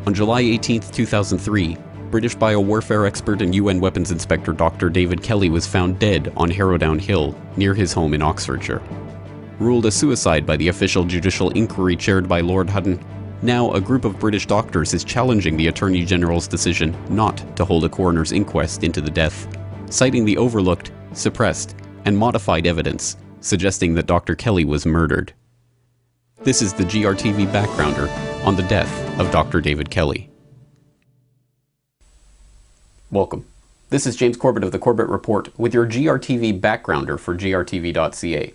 On July 18, 2003, British biowarfare expert and UN weapons inspector Dr. David Kelly was found dead on Harrowdown Hill, near his home in Oxfordshire. Ruled a suicide by the official judicial inquiry chaired by Lord Hutton, now a group of British doctors is challenging the Attorney General's decision not to hold a coroner's inquest into the death, citing the overlooked, suppressed, and modified evidence, suggesting that Dr. Kelly was murdered. This is the GRTV backgrounder on the death of Dr. David Kelly. Welcome. This is James Corbett of the Corbett Report with your GRTV backgrounder for grtv.ca.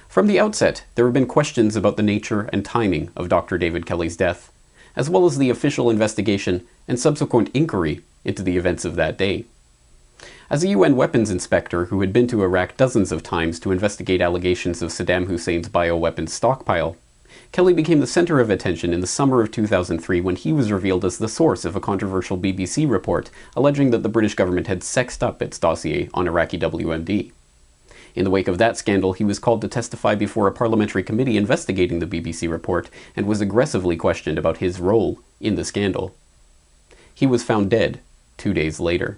From the outset, there have been questions about the nature and timing of Dr. David Kelly's death, as well as the official investigation and subsequent inquiry into the events of that day. As a UN weapons inspector who had been to Iraq dozens of times to investigate allegations of Saddam Hussein's bioweapons stockpile, Kelly became the center of attention in the summer of 2003 when he was revealed as the source of a controversial BBC report alleging that the British government had sexed up its dossier on Iraqi WMD. In the wake of that scandal, he was called to testify before a parliamentary committee investigating the BBC report and was aggressively questioned about his role in the scandal. He was found dead 2 days later.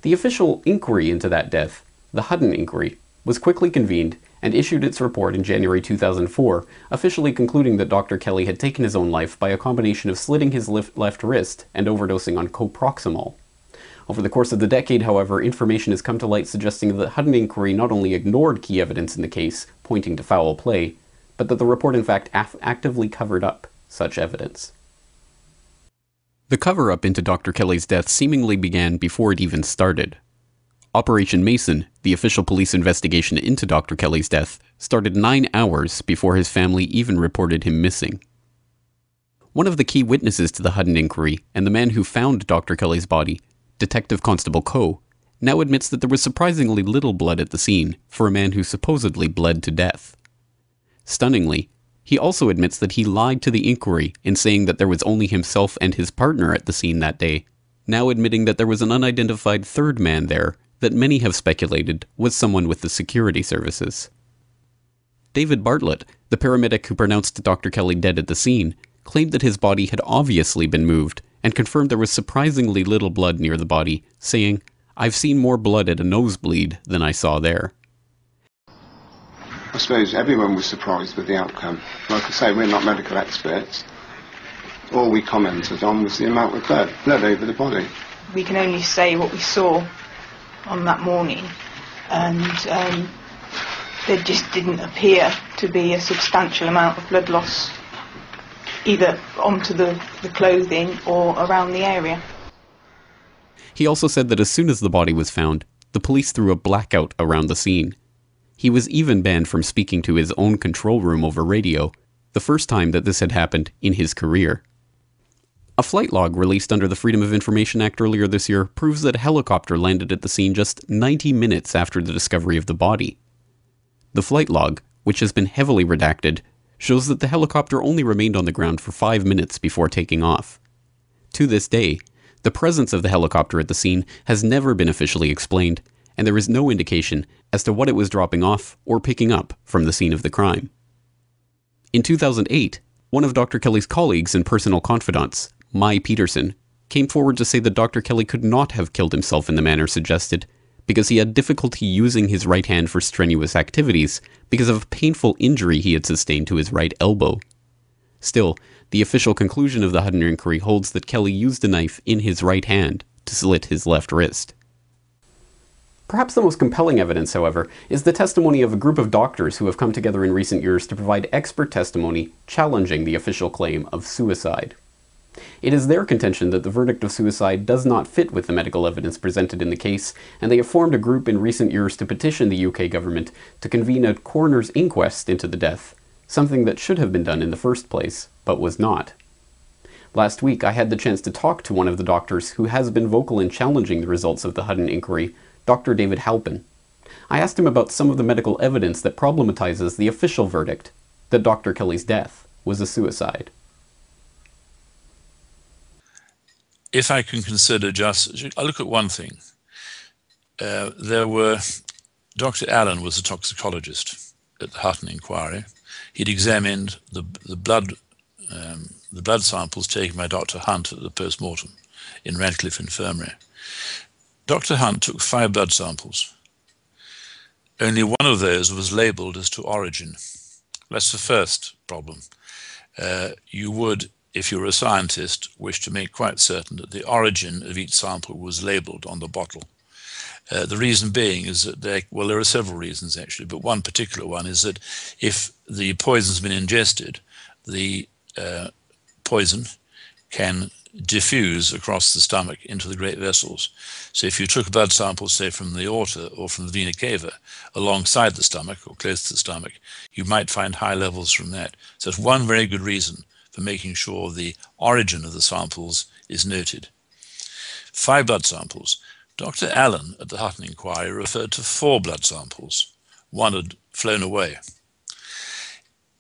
The official inquiry into that death, the Hutton Inquiry, was quickly convened and issued its report in January 2004, officially concluding that Dr. Kelly had taken his own life by a combination of slitting his left wrist and overdosing on coproxamol. Over the course of the decade, however, information has come to light suggesting that the Hutton Inquiry not only ignored key evidence in the case, pointing to foul play, but that the report in fact actively covered up such evidence. The cover-up into Dr. Kelly's death seemingly began before it even started. Operation Mason, the official police investigation into Dr. Kelly's death, started 9 hours before his family even reported him missing. One of the key witnesses to the Hutton Inquiry, and the man who found Dr. Kelly's body, Detective Constable Coe, now admits that there was surprisingly little blood at the scene for a man who supposedly bled to death. Stunningly, he also admits that he lied to the inquiry in saying that there was only himself and his partner at the scene that day, now admitting that there was an unidentified third man there that many have speculated was someone with the security services. David Bartlett, the paramedic who pronounced Dr. Kelly dead at the scene, claimed that his body had obviously been moved and confirmed there was surprisingly little blood near the body, saying, "I've seen more blood at a nosebleed than I saw there." I suppose everyone was surprised with the outcome. Like I say, we're not medical experts. All we commented on was the amount of blood over the body. We can only say what we saw on that morning, and there just didn't appear to be a substantial amount of blood loss either onto the clothing or around the area. He also said that as soon as the body was found, the police threw a blackout around the scene. He was even banned from speaking to his own control room over radio, the first time that this had happened in his career. A flight log released under the Freedom of Information Act earlier this year proves that a helicopter landed at the scene just 90 minutes after the discovery of the body. The flight log, which has been heavily redacted, shows that the helicopter only remained on the ground for 5 minutes before taking off. To this day, the presence of the helicopter at the scene has never been officially explained, and there is no indication as to what it was dropping off or picking up from the scene of the crime. In 2008, one of Dr. Kelly's colleagues and personal confidants, Mai Peterson, came forward to say that Dr. Kelly could not have killed himself in the manner suggested because he had difficulty using his right hand for strenuous activities because of a painful injury he had sustained to his right elbow. Still, the official conclusion of the Hutton Inquiry holds that Kelly used a knife in his right hand to slit his left wrist. Perhaps the most compelling evidence, however, is the testimony of a group of doctors who have come together in recent years to provide expert testimony challenging the official claim of suicide. It is their contention that the verdict of suicide does not fit with the medical evidence presented in the case, and they have formed a group in recent years to petition the UK government to convene a coroner's inquest into the death, something that should have been done in the first place, but was not. Last week, I had the chance to talk to one of the doctors who has been vocal in challenging the results of the Hutton Inquiry, Dr. David Halpin. I asked him about some of the medical evidence that problematizes the official verdict that Dr. Kelly's death was a suicide. If I can consider I'll look at one thing. Dr. Allen was a toxicologist at the Hutton Inquiry. He'd examined the blood the blood samples taken by Dr. Hunt at the post-mortem in Radcliffe Infirmary. Dr. Hunt took 5 blood samples. Only one of those was labelled as to origin. That's the first problem. You would, if you were a scientist, wish to make quite certain that the origin of each sample was labelled on the bottle. The reason being is that there are several reasons actually, but one particular one is that if the poison's been ingested, the poison can diffuse across the stomach into the great vessels. So if you took a blood sample, say from the aorta or from the vena cava, alongside the stomach or close to the stomach, you might find high levels from that. So that's one very good reason for making sure the origin of the samples is noted. 5 blood samples. Dr. Allen at the Hutton inquiry referred to 4 blood samples. One had flown away.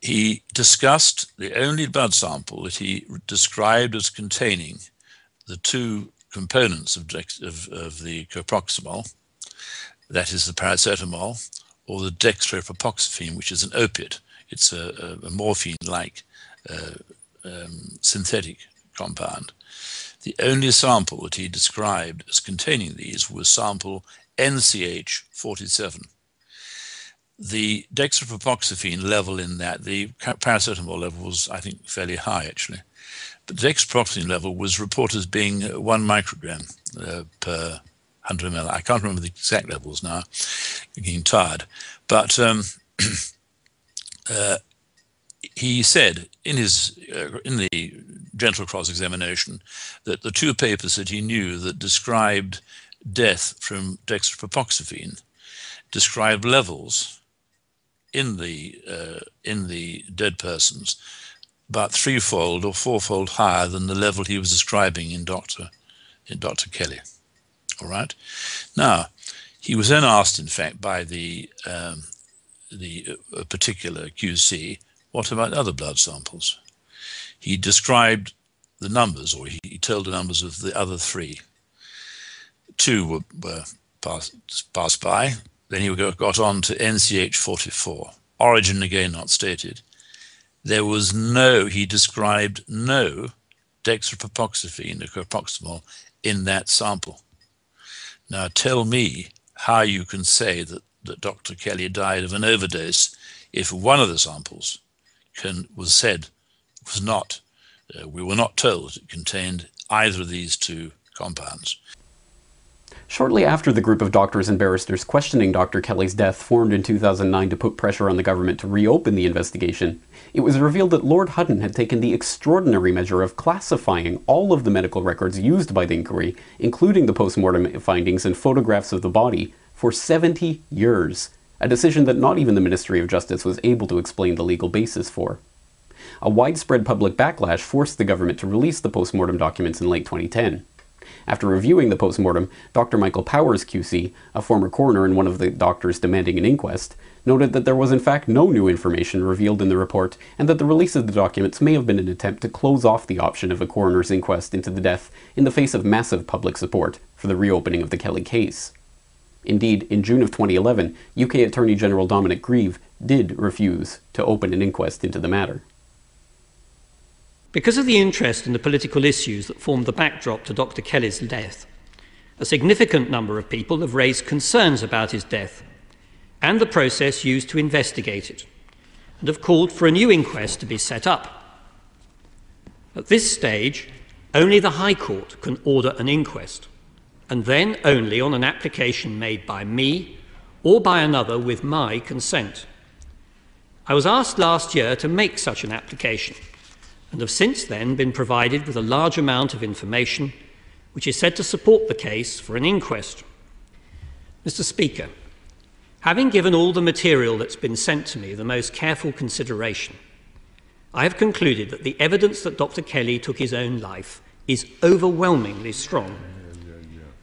He discussed the only blood sample that he described as containing the 2 components of the coproximol, that is the paracetamol, or the dextropropoxyphene, which is an opiate. It's a morphine-like synthetic compound. The only sample that he described as containing these was sample NCH47. The dextropropoxyphene level in that, the paracetamol level was, I think, fairly high actually. But the dextropropoxyphene level was reported as being 1 microgram per 100 ml. I can't remember the exact levels now, I'm getting tired. But he said in the gentle cross-examination that the 2 papers that he knew that described death from dextropropoxyphene described levels in the dead persons about 3-fold or 4-fold higher than the level he was describing in Dr. Kelly. All right. Now, he was then asked, in fact, by the particular QC, what about other blood samples? He described the numbers, or he told the numbers of the other 3. 2 were passed by. Then he got on to NCH44. Origin again not stated. There was he described no dextropropoxyphene, the coproximol, in that sample. Now tell me how you can say that Dr. Kelly died of an overdose if one of the samples we were not told that it contained either of these 2 compounds. Shortly after the group of doctors and barristers questioning Dr. Kelly's death formed in 2009 to put pressure on the government to reopen the investigation, it was revealed that Lord Hutton had taken the extraordinary measure of classifying all of the medical records used by the inquiry, including the post-mortem findings and photographs of the body, for 70 years, a decision that not even the Ministry of Justice was able to explain the legal basis for. A widespread public backlash forced the government to release the post-mortem documents in late 2010. After reviewing the post-mortem, Dr. Michael Powers QC, a former coroner and one of the doctors demanding an inquest, noted that there was in fact no new information revealed in the report and that the release of the documents may have been an attempt to close off the option of a coroner's inquest into the death in the face of massive public support for the reopening of the Kelly case. Indeed, in June of 2011, UK Attorney General Dominic Grieve did refuse to open an inquest into the matter. Because of the interest in the political issues that formed the backdrop to Dr. Kelly's death, a significant number of people have raised concerns about his death and the process used to investigate it, and have called for a new inquest to be set up. At this stage, only the High Court can order an inquest, and then only on an application made by me or by another with my consent. I was asked last year to make such an application, and have since then been provided with a large amount of information which is said to support the case for an inquest. Mr. Speaker, having given all the material that's been sent to me the most careful consideration, I have concluded that the evidence that Dr. Kelly took his own life is overwhelmingly strong.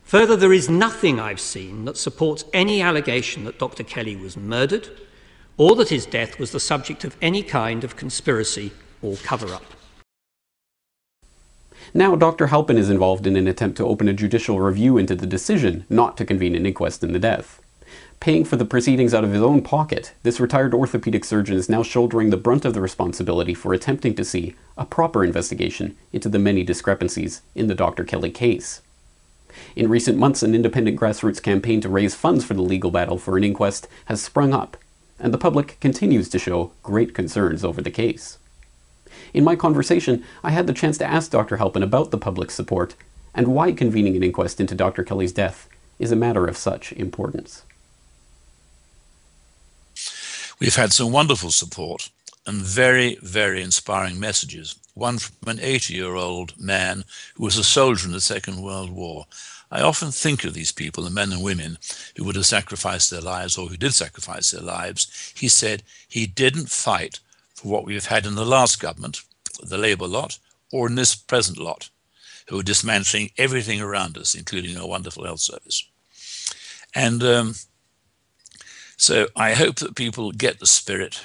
Further, there is nothing I've seen that supports any allegation that Dr. Kelly was murdered or that his death was the subject of any kind of conspiracy or cover-up. Now, Dr. Halpin is involved in an attempt to open a judicial review into the decision not to convene an inquest in the death. Paying for the proceedings out of his own pocket, this retired orthopedic surgeon is now shouldering the brunt of the responsibility for attempting to see a proper investigation into the many discrepancies in the Dr. Kelly case. In recent months, an independent grassroots campaign to raise funds for the legal battle for an inquest has sprung up, and the public continues to show great concerns over the case. In my conversation, I had the chance to ask Dr. Halpin about the public's support and why convening an inquest into Dr. Kelly's death is a matter of such importance. We've had some wonderful support and very, very inspiring messages. One from an 80-year-old man who was a soldier in the Second World War. I often think of these people, the men and women who would have sacrificed their lives or who did sacrifice their lives. He said he didn't fight for what we've had in the last government, the Labour lot, or in this present lot, who are dismantling everything around us, including our wonderful health service. And so I hope that people get the spirit.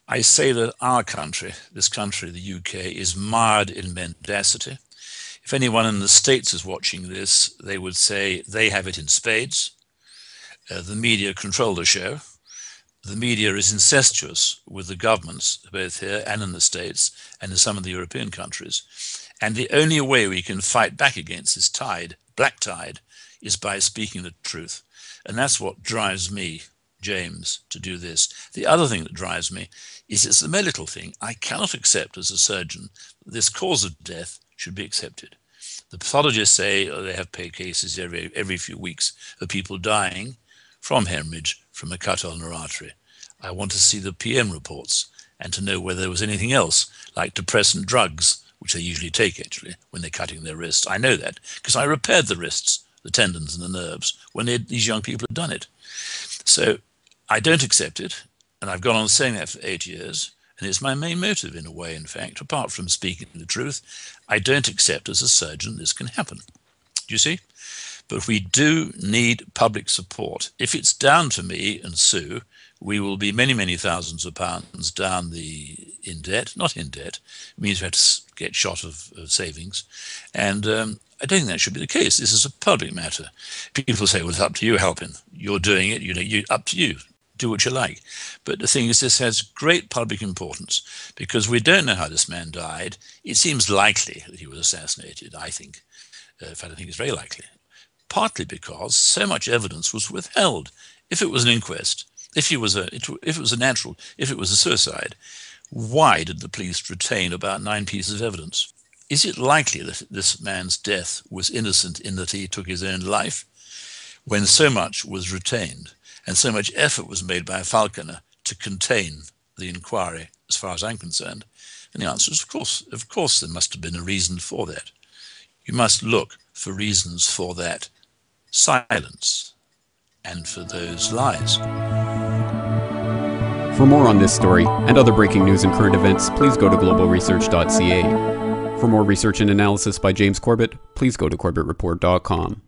I say that our country, this country, the UK, is mired in mendacity. If anyone in the States is watching this, they would say they have it in spades. The media control the show. The media is incestuous with the governments, both here and in the States and in some of the European countries. And the only way we can fight back against this tide, black tide, is by speaking the truth. And that's what drives me, James, to do this. The other thing that drives me is it's the medical thing. I cannot accept as a surgeon that this cause of death should be accepted. The pathologists say they have paid cases every few weeks of people dying from hemorrhage from a cut ulnar artery. I want to see the PM reports and to know whether there was anything else, like depressant drugs, which they usually take actually when they're cutting their wrists. I know that because I repaired the wrists, the tendons and the nerves when these young people had done it. So I don't accept it, and I've gone on saying that for 8 years, and it's my main motive in a way, in fact, apart from speaking the truth. I don't accept as a surgeon this can happen. Do you see? But we do need public support. If it's down to me and Sue, we will be many, many thousands of pounds down in debt. Not in debt. It means we have to get shot of savings. And I don't think that should be the case. This is a public matter. People say, well, it's up to you, Halpin. You're doing it. Up to you. Do what you like. But the thing is, this has great public importance because we don't know how this man died. It seems likely that he was assassinated, I think. In fact, I think it's very likely. Partly because so much evidence was withheld. If it was an inquest, if it was a suicide, why did the police retain about 9 pieces of evidence? Is it likely that this man's death was innocent in that he took his own life when so much was retained and so much effort was made by Falconer to contain the inquiry, as far as I'm concerned? And the answer is, of course there must have been a reason for that. You must look for reasons for that silence and for those lies. For more on this story and other breaking news and current events, please go to globalresearch.ca. For more research and analysis by James Corbett, please go to corbettreport.com.